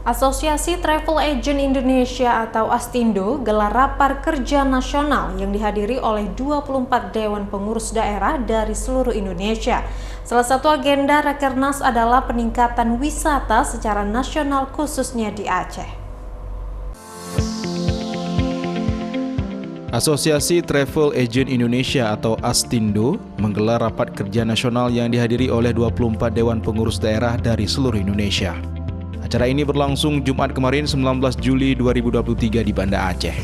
Asosiasi Travel Agent Indonesia atau ASTINDO gelar rapar kerja nasional yang dihadiri oleh 24 Dewan Pengurus Daerah dari seluruh Indonesia. Salah satu agenda Rakernas adalah peningkatan wisata secara nasional khususnya di Aceh. Asosiasi Travel Agent Indonesia atau ASTINDO menggelar rapat kerja nasional yang dihadiri oleh 24 Dewan Pengurus Daerah dari seluruh Indonesia. Acara ini berlangsung Jumat kemarin 19 Juli 2023 di Banda Aceh.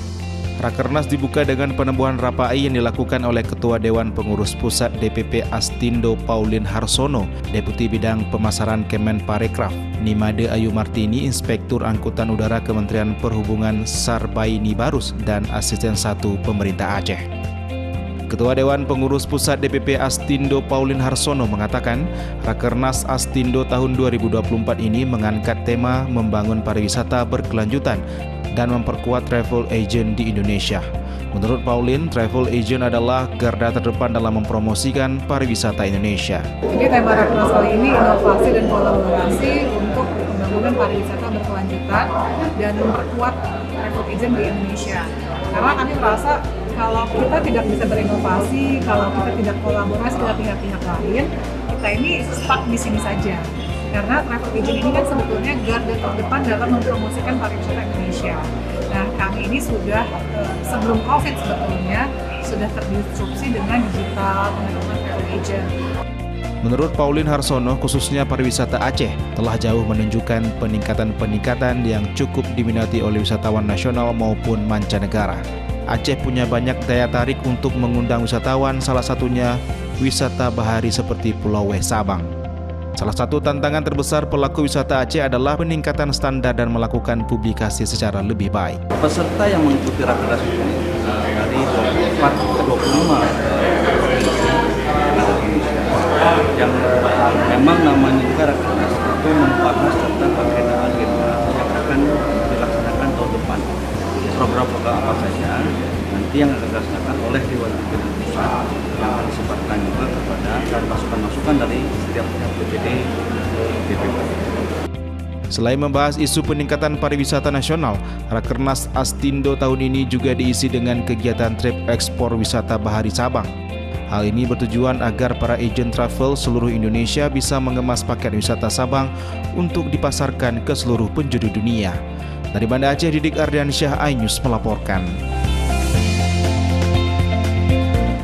Rakernas dibuka dengan penembuhan rapai yang dilakukan oleh Ketua Dewan Pengurus Pusat DPP ASTINDO Pauline Harsono, Deputi Bidang Pemasaran Kemenparekraf, Nimade Ayu Martini, Inspektur Angkutan Udara Kementerian Perhubungan Sarbaini Barus, dan Asisten 1 Pemerintah Aceh. Ketua Dewan Pengurus Pusat DPP ASTINDO Pauline Harsono mengatakan, Rakernas ASTINDO tahun 2024 ini mengangkat tema membangun pariwisata berkelanjutan dan memperkuat travel agent di Indonesia. Menurut Pauline, travel agent adalah garda terdepan dalam mempromosikan pariwisata Indonesia. Jadi tema Rakernas kali ini inovasi dan kolaborasi untuk pembangunan pariwisata berkelanjutan dan memperkuat travel agent di Indonesia. Karena kami merasa kalau kita tidak bisa berinovasi, kalau kita tidak kolaborasi dengan pihak-pihak lain, kita ini stuck di sini saja. Karena travel agent ini kan sebetulnya garda terdepan dalam mempromosikan pariwisata Indonesia. Nah, kami ini sudah sebelum COVID sebetulnya sudah terdisrupsi dengan digital teman-teman travel agent. Menurut Pauline Harsono, khususnya pariwisata Aceh telah jauh menunjukkan peningkatan yang cukup diminati oleh wisatawan nasional maupun mancanegara. Aceh punya banyak daya tarik untuk mengundang wisatawan, salah satunya wisata bahari seperti Pulau Weh Sabang. Salah satu tantangan terbesar pelaku wisata Aceh adalah peningkatan standar dan melakukan publikasi secara lebih baik. Peserta yang mengikuti Rakernas ini dari 24 ke 25 yang memang namanya juga Rakernas itu membahas tentang agenda-agenda yang akan dilaksanakan tahun depan. Program-program apa saja nanti yang akan dilaksanakan oleh Dewan Pimpinan Pusat yang akan disebarkan juga kepada dan masukan-masukan dari setiap DPD DPP. Selain membahas isu peningkatan pariwisata nasional, Rakernas ASTINDO tahun ini juga diisi dengan kegiatan trip ekspor wisata bahari Sabang. Hal ini bertujuan agar para agen travel seluruh Indonesia bisa mengemas paket wisata Sabang untuk dipasarkan ke seluruh penjuru dunia. Dari Banda Aceh, Didik Ardiansyah, iNews melaporkan.